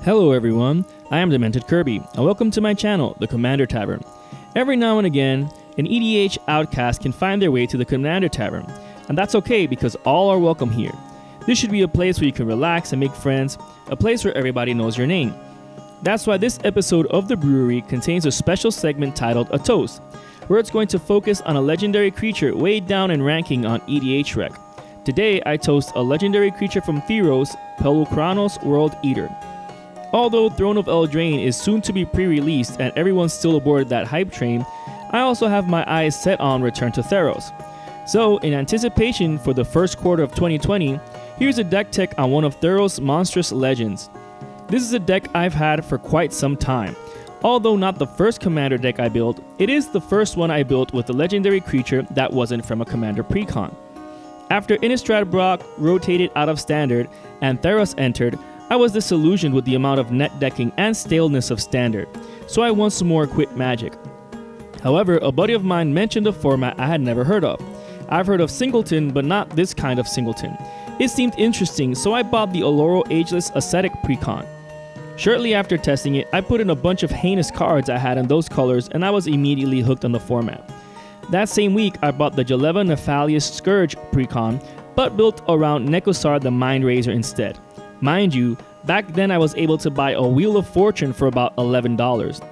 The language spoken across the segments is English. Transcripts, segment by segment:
Hello everyone, I am Demented Kirby, and welcome to my channel, the Commander Tavern. Every now and again, an EDH outcast can find their way to the Commander Tavern, and that's okay because all are welcome here. This should be a place where you can relax and make friends, a place where everybody knows your name. That's why this episode of the Brewery contains a special segment titled A Toast, where it's going to focus on a legendary creature way down in ranking on EDH Rec. Today, I toast a legendary creature from Theros, Polukranos World Eater. Although Throne of Eldraine is soon to be pre-released and everyone's still aboard that hype train, I also have my eyes set on Return to Theros. So, in anticipation for the first quarter of 2020, here's a deck tech on one of Theros' monstrous legends. This is a deck I've had for quite some time. Although not the first Commander deck I built, it is the first one I built with a legendary creature that wasn't from a Commander precon. After Innistrad Brock rotated out of Standard and Theros entered, I was disillusioned with the amount of net decking and staleness of Standard, so I once more quit Magic. However, a buddy of mine mentioned a format I had never heard of. I've heard of Singleton, but not this kind of Singleton. It seemed interesting, so I bought the Oloro Ageless Ascetic Precon. Shortly after testing it, I put in a bunch of heinous cards I had in those colors, and I was immediately hooked on the format. That same week, I bought the Jaleva Nefalius Scourge Precon, but built around Nekosar the Mindrazor instead. Mind you, back then I was able to buy a Wheel of Fortune for about $11.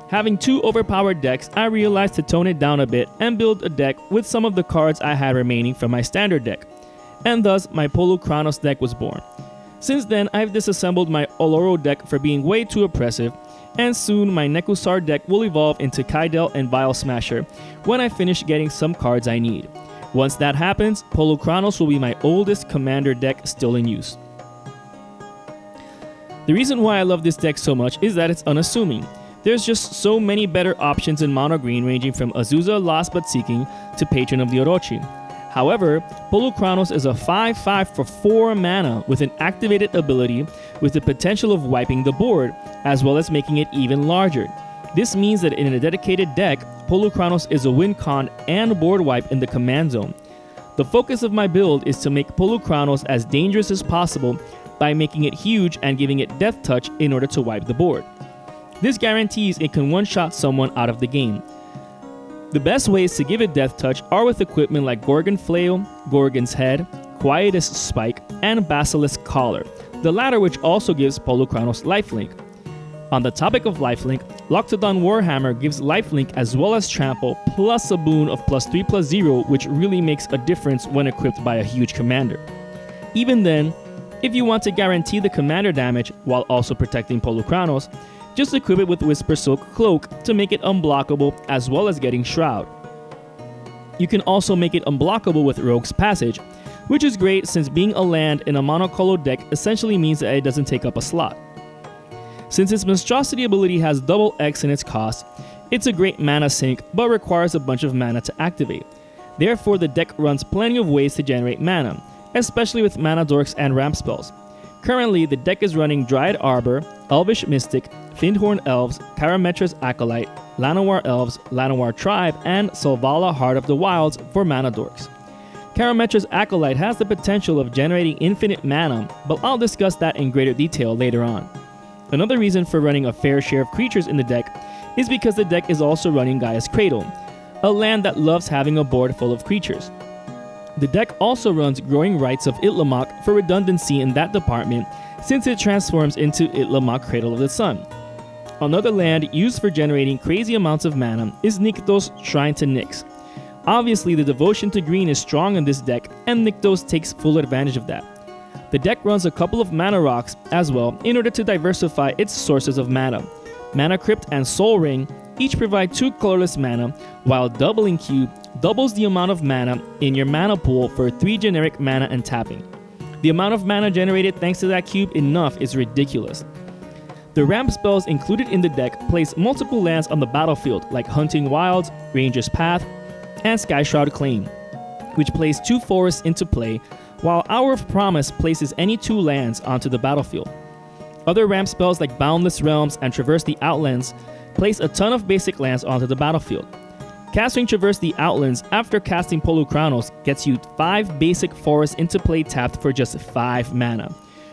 Having two overpowered decks, I realized to tone it down a bit and build a deck with some of the cards I had remaining from my standard deck. And thus, my Polukranos deck was born. Since then, I've disassembled my Oloro deck for being way too oppressive, and soon my Nekosar deck will evolve into Kaidel and Vile Smasher when I finish getting some cards I need. Once that happens, Polukranos will be my oldest Commander deck still in use. The reason why I love this deck so much is that it's unassuming. There's just so many better options in mono green, ranging from Azusa Lost But Seeking to Patron of the Orochi. However, Polukranos is a 5/5 for 4 mana with an activated ability with the potential of wiping the board, as well as making it even larger. This means that in a dedicated deck, Polukranos is a win con and board wipe in the command zone. The focus of my build is to make Polukranos as dangerous as possible by making it huge and giving it Death Touch in order to wipe the board. This guarantees it can one-shot someone out of the game. The best ways to give it Death Touch are with equipment like Gorgon Flail, Gorgon's Head, Quietus Spike, and Basilisk Collar, the latter which also gives Polukranos lifelink. On the topic of lifelink, Loxodon Warhammer gives lifelink as well as trample plus a boon of +3/+0, which really makes a difference when equipped by a huge commander. Even then, if you want to guarantee the commander damage while also protecting Polukranos, just equip it with Whisper Silk Cloak to make it unblockable as well as getting Shroud. You can also make it unblockable with Rogue's Passage, which is great since being a land in a monocolo deck essentially means that it doesn't take up a slot. Since its Monstrosity ability has double X in its cost, it's a great mana sink but requires a bunch of mana to activate. Therefore, the deck runs plenty of ways to generate mana, especially with mana dorks and ramp spells. Currently, the deck is running Dryad Arbor, Elvish Mystic, Fyndhorn Elves, Karametra's Acolyte, Llanowar Elves, Llanowar Tribe, and Selvala Heart of the Wilds for mana dorks. Karametra's Acolyte has the potential of generating infinite mana, but I'll discuss that in greater detail later on. Another reason for running a fair share of creatures in the deck is because the deck is also running Gaia's Cradle, a land that loves having a board full of creatures. The deck also runs Growing Rites of Itlimoc for redundancy in that department, since it transforms into Itlimoc Cradle of the Sun. Another land used for generating crazy amounts of mana is Nykthos Shrine to Nyx. Obviously, the devotion to green is strong in this deck, and Nykthos takes full advantage of that. The deck runs a couple of mana rocks as well in order to diversify its sources of mana. Mana Crypt and Soul Ring each provide 2 colorless mana, while Doubling Cube doubles the amount of mana in your mana pool for 3 generic mana and tapping. The amount of mana generated thanks to that cube enough is ridiculous. The ramp spells included in the deck place multiple lands on the battlefield like Hunting Wilds, Ranger's Path, and Skyshroud Claim, which plays 2 forests into play, while Hour of Promise places any 2 lands onto the battlefield. Other ramp spells like Boundless Realms and Traverse the Outlands place a ton of basic lands onto the battlefield. Casting Traverse the Outlands after casting Polukranos gets you 5 basic forests into play tapped for just 5 mana.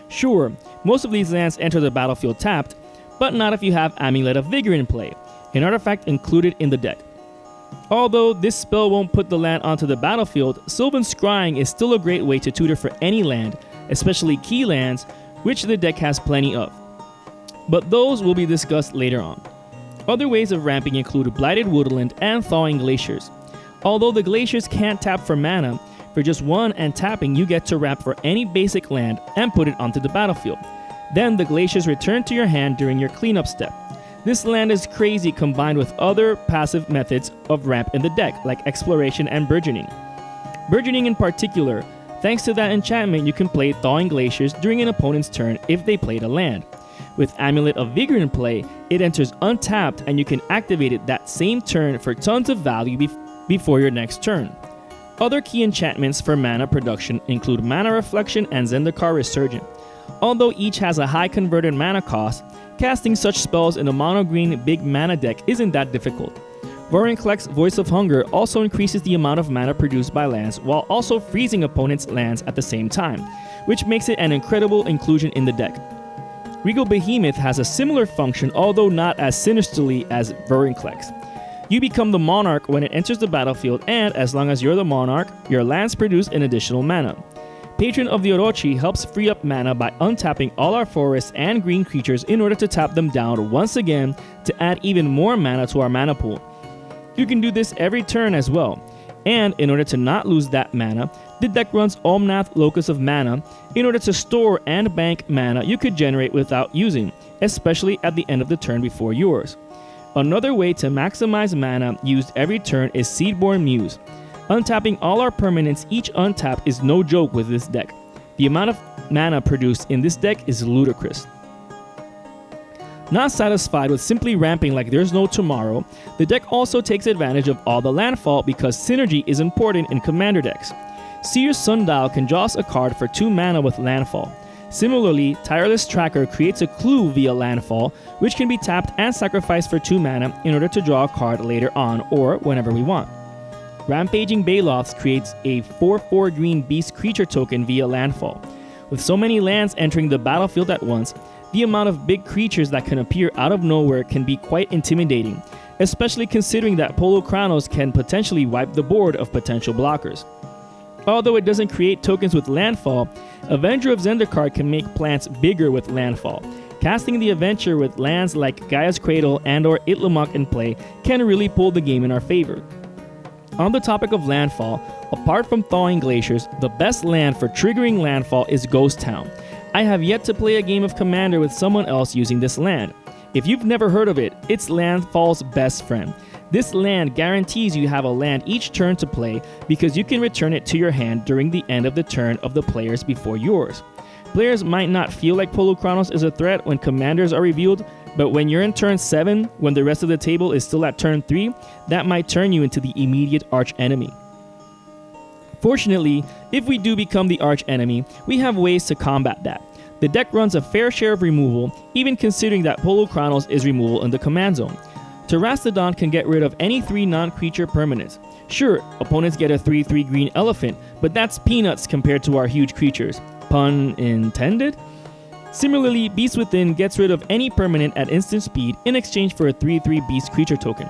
Sure, most of these lands enter the battlefield tapped, but not if you have Amulet of Vigor in play, an artifact included in the deck. Although this spell won't put the land onto the battlefield, Sylvan Scrying is still a great way to tutor for any land, especially key lands, which the deck has plenty of. But those will be discussed later on. Other ways of ramping include Blighted Woodland and Thawing Glaciers. Although the Glaciers can't tap for mana, for just 1 and tapping you get to ramp for any basic land and put it onto the battlefield. Then the Glaciers return to your hand during your cleanup step. This land is crazy combined with other passive methods of ramp in the deck, like Exploration and Burgeoning. Burgeoning in particular, thanks to that enchantment you can play Thawing Glaciers during an opponent's turn if they played a land. With Amulet of Vigor in play, it enters untapped and you can activate it that same turn for tons of value before your next turn. Other key enchantments for mana production include Mana Reflection and Zendikar Resurgent. Although each has a high converted mana cost, casting such spells in a mono-green big mana deck isn't that difficult. Vorinclex Voice of Hunger also increases the amount of mana produced by lands while also freezing opponents' lands at the same time, which makes it an incredible inclusion in the deck. Regal Behemoth has a similar function, although not as sinisterly as Vorinclex. You become the Monarch when it enters the battlefield, and as long as you're the Monarch, your lands produce an additional mana. Patron of the Orochi helps free up mana by untapping all our forests and green creatures in order to tap them down once again to add even more mana to our mana pool. You can do this every turn as well, and in order to not lose that mana, the deck runs Omnath Locus of Mana in order to store and bank mana you could generate without using, especially at the end of the turn before yours. Another way to maximize mana used every turn is Seedborn Muse. Untapping all our permanents each untap is no joke with this deck. The amount of mana produced in this deck is ludicrous. Not satisfied with simply ramping like there's no tomorrow, the deck also takes advantage of all the landfall because synergy is important in commander decks. Seer's Sundial can draw us a card for 2 mana with landfall. Similarly, Tireless Tracker creates a clue via landfall, which can be tapped and sacrificed for 2 mana in order to draw a card later on or whenever we want. Rampaging Baloths creates a 4/4 green beast creature token via landfall. With so many lands entering the battlefield at once, the amount of big creatures that can appear out of nowhere can be quite intimidating, especially considering that Polukranos can potentially wipe the board of potential blockers. Although it doesn't create tokens with landfall, Avenger of Zendikar can make plants bigger with landfall. Casting the Avenger with lands like Gaia's Cradle and or Itlimoc in play can really pull the game in our favor. On the topic of landfall, apart from Thawing Glaciers, the best land for triggering landfall is Ghost Town. I have yet to play a game of Commander with someone else using this land. If you've never heard of it, it's landfall's best friend. This land guarantees you have a land each turn to play because you can return it to your hand during the end of the turn of the players before yours. Players might not feel like Polukranos is a threat when commanders are revealed, but when you're in turn 7, when the rest of the table is still at turn 3, that might turn you into the immediate arch enemy. Fortunately, if we do become the arch enemy, we have ways to combat that. The deck runs a fair share of removal, even considering that Polukranos is removal in the command zone. Terastodon can get rid of any 3 non-creature permanents. Sure, opponents get a 3/3 green elephant, but that's peanuts compared to our huge creatures. Pun intended? Similarly, Beast Within gets rid of any permanent at instant speed in exchange for a 3/3 beast creature token.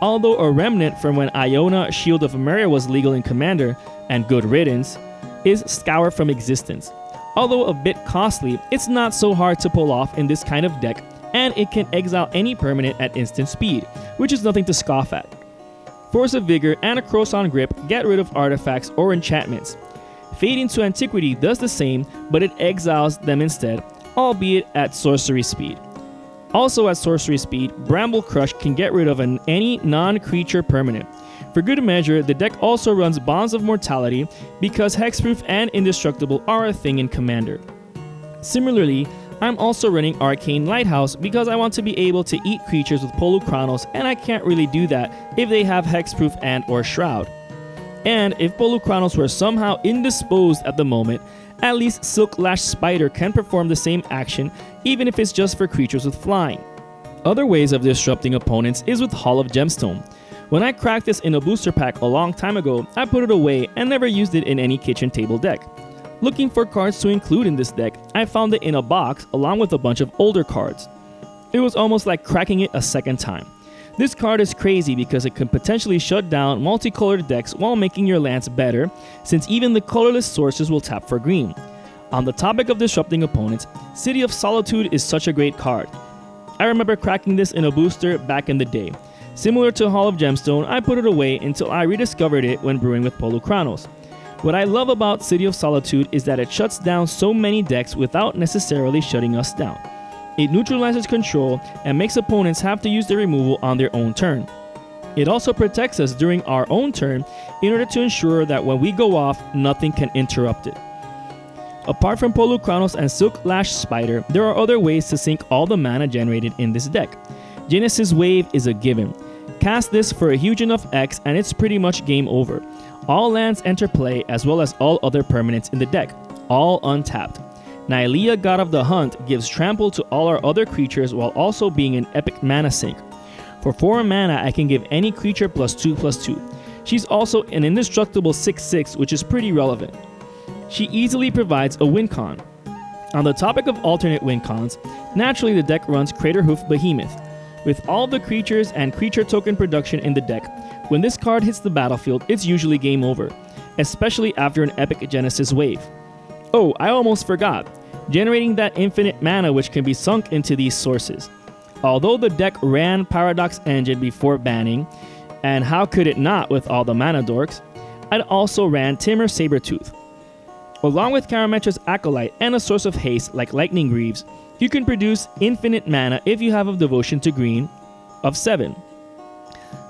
Although a remnant from when Iona Shield of Emeria was legal in Commander, and good riddance, is Scour from existence. Although a bit costly, it's not so hard to pull off in this kind of deck, and it can exile any permanent at instant speed, which is nothing to scoff at. Force of Vigor and a Croson Grip get rid of artifacts or enchantments. Fade into Antiquity does the same, but it exiles them instead, albeit at sorcery speed. Also at sorcery speed, Bramble Crush can get rid of any non-creature permanent. For good measure, the deck also runs Bonds of Mortality because Hexproof and Indestructible are a thing in Commander. Similarly, I'm also running Arcane Lighthouse because I want to be able to eat creatures with Polukranos, and I can't really do that if they have Hexproof and or Shroud. And if Polukranos were somehow indisposed at the moment, at least Silk Lash Spider can perform the same action even if it's just for creatures with flying. Other ways of disrupting opponents is with Hall of Gemstone. When I cracked this in a booster pack a long time ago, I put it away and never used it in any kitchen table deck. Looking for cards to include in this deck, I found it in a box along with a bunch of older cards. It was almost like cracking it a second time. This card is crazy because it can potentially shut down multicolored decks while making your lands better, since even the colorless sources will tap for green. On the topic of disrupting opponents, City of Solitude is such a great card. I remember cracking this in a booster back in the day. Similar to Hall of Gemstone, I put it away until I rediscovered it when brewing with Polukranos. What I love about City of Solitude is that it shuts down so many decks without necessarily shutting us down. It neutralizes control and makes opponents have to use the removal on their own turn. It also protects us during our own turn in order to ensure that when we go off, nothing can interrupt it. Apart from Polukranos and Silk Lash Spider, there are other ways to sink all the mana generated in this deck. Genesis Wave is a given. Cast this for a huge enough X and it's pretty much game over. All lands enter play as well as all other permanents in the deck, all untapped. Nylea, God of the Hunt, gives trample to all our other creatures while also being an epic mana sink. For 4 mana, I can give any creature +2/+2. She's also an indestructible 6/6, which is pretty relevant. She easily provides a win con. On the topic of alternate win cons, naturally the deck runs Craterhoof Behemoth. With all the creatures and creature token production in the deck, when this card hits the battlefield, it's usually game over, especially after an epic Genesis Wave. Oh, I almost forgot. Generating that infinite mana which can be sunk into these sources. Although the deck ran Paradox Engine before banning, and how could it not with all the mana dorks, it also ran Timur Sabertooth. Along with Karametra's Acolyte and a source of haste like Lightning Greaves, you can produce infinite mana if you have a devotion to green of 7.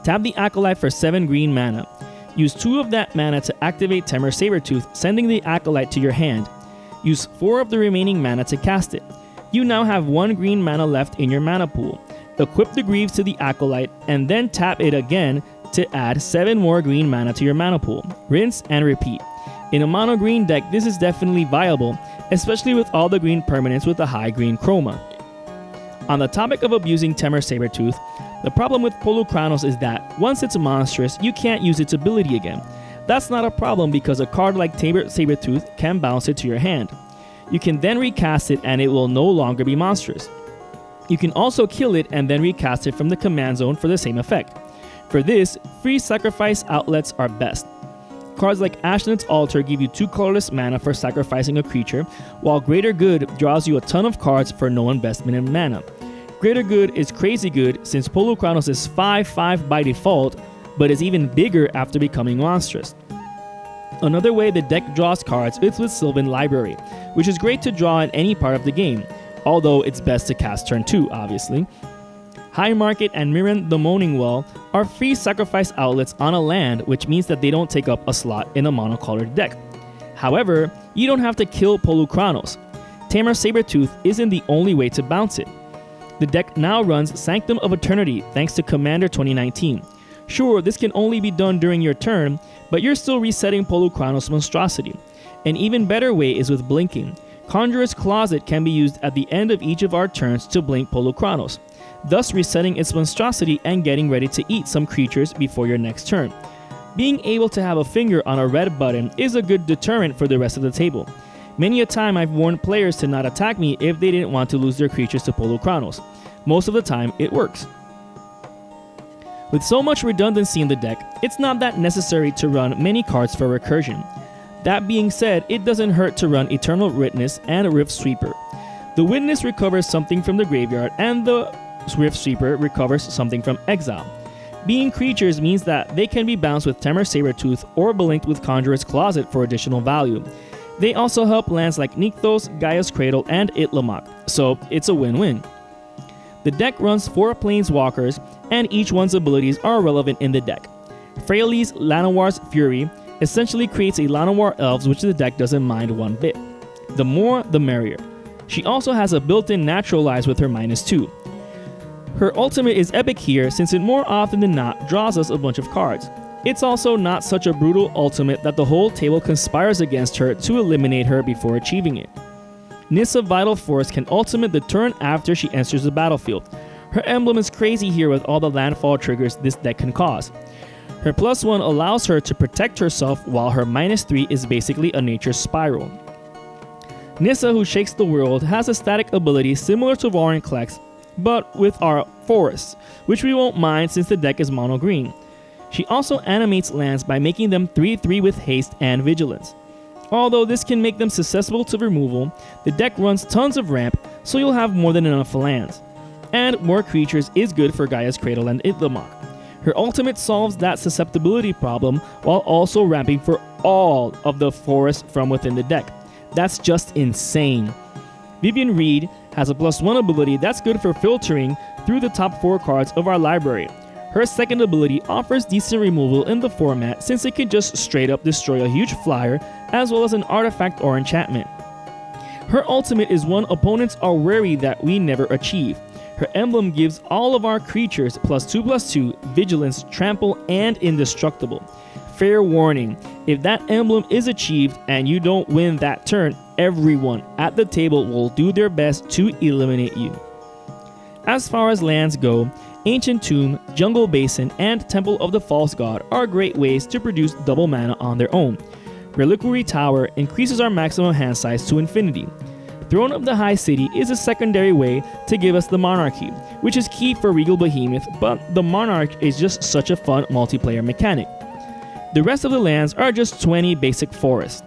Tap the Acolyte for 7 green mana. Use 2 of that mana to activate Timur Sabertooth, sending the Acolyte to your hand. Use 4 of the remaining mana to cast it. You now have 1 green mana left in your mana pool. Equip the Greaves to the Acolyte and then tap it again to add 7 more green mana to your mana pool. Rinse and repeat. In a mono green deck, this is definitely viable, especially with all the green permanents with a high green chroma. On the topic of abusing Timur Sabertooth, the problem with Polukranos is that once it's monstrous, you can't use its ability again. That's not a problem because a card like Timur Sabertooth can bounce it to your hand. You can then recast it and it will no longer be monstrous. You can also kill it and then recast it from the command zone for the same effect. For this, free sacrifice outlets are best. Cards like Ashnod's Altar give you 2 colorless mana for sacrificing a creature, while Greater Good draws you a ton of cards for no investment in mana. Greater Good is crazy good since Polukranos is 5/5 by default, but is even bigger after becoming monstrous. Another way the deck draws cards is with Sylvan Library, which is great to draw in any part of the game, although it's best to cast turn 2, obviously. High Market and Mirren the Moaning Well are free sacrifice outlets on a land, which means that they don't take up a slot in a monocolored deck. However, you don't have to kill Polukranos. Timur Sabertooth isn't the only way to bounce it. The deck now runs Sanctum of Eternity thanks to Commander 2019. Sure, this can only be done during your turn, but you're still resetting Polukranos' monstrosity. An even better way is with Blinking. Conjurer's Closet can be used at the end of each of our turns to blink Polukranos, thus resetting its monstrosity and getting ready to eat some creatures before your next turn. Being able to have a finger on a red button is a good deterrent for the rest of the table. Many a time I've warned players to not attack me if they didn't want to lose their creatures to Polukranos. Most of the time, it works. With so much redundancy in the deck, it's not that necessary to run many cards for recursion. That being said, it doesn't hurt to run Eternal Witness and Rift Sweeper. The Witness recovers something from the graveyard and the Rift Sweeper recovers something from exile. Being creatures means that they can be bounced with Timur Sabertooth or blinked with Conjurer's Closet for additional value. They also help lands like Nykthos, Gaia's Cradle, and Itlimoc, so it's a win-win. The deck runs 4 Planeswalkers, and each one's abilities are relevant in the deck. Freyalise Llanowar's Fury essentially creates a Llanowar Elves which the deck doesn't mind one bit. The more, the merrier. She also has a built-in Naturalize with her -2. Her ultimate is epic here since it more often than not draws us a bunch of cards. It's also not such a brutal ultimate that the whole table conspires against her to eliminate her before achieving it. Nissa Vital Force can ultimate the turn after she enters the battlefield. Her emblem is crazy here with all the landfall triggers this deck can cause. Her +1 allows her to protect herself while her -3 is basically a nature spiral. Nissa, who shakes the world, has a static ability similar to Vorinclex, but with our forests, which we won't mind since the deck is mono green. She also animates lands by making them 3/3 with haste and vigilance. Although this can make them susceptible to removal, the deck runs tons of ramp, so you'll have more than enough lands. And more creatures is good for Gaia's Cradle and Itlimoc. Her ultimate solves that susceptibility problem while also ramping for all of the forests from within the deck. That's just insane. Vivian Reed has a +1 ability that's good for filtering through the top 4 cards of our library. Her second ability offers decent removal in the format since it can just straight up destroy a huge flyer as well as an artifact or enchantment. Her ultimate is one opponents are wary that we never achieve. Her emblem gives all of our creatures +2/+2, vigilance, trample, and indestructible. Fair warning, if that emblem is achieved and you don't win that turn, everyone at the table will do their best to eliminate you. As far as lands go, Ancient Tomb, Jungle Basin, and Temple of the False God are great ways to produce double mana on their own. Reliquary Tower increases our maximum hand size to infinity. Throne of the High City is a secondary way to give us the Monarchy, which is key for Regal Behemoth, but the Monarch is just such a fun multiplayer mechanic. The rest of the lands are just 20 basic forests.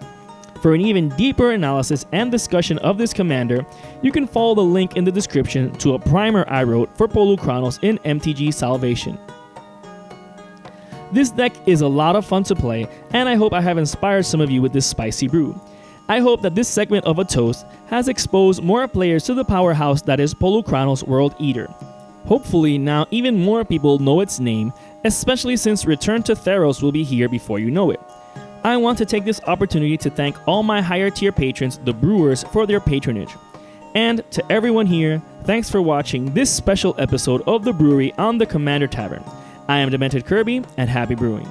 For an even deeper analysis and discussion of this commander, you can follow the link in the description to a primer I wrote for Polukranos in MTG Salvation. This deck is a lot of fun to play, and I hope I have inspired some of you with this spicy brew. I hope that this segment of A Toast has exposed more players to the powerhouse that is Polukranos World Eater. Hopefully now even more people know its name, especially since Return to Theros will be here before you know it. I want to take this opportunity to thank all my higher tier patrons, the Brewers, for their patronage. And to everyone here, thanks for watching this special episode of the Brewery on the Commander Tavern. I am Demented Kirby, and happy brewing.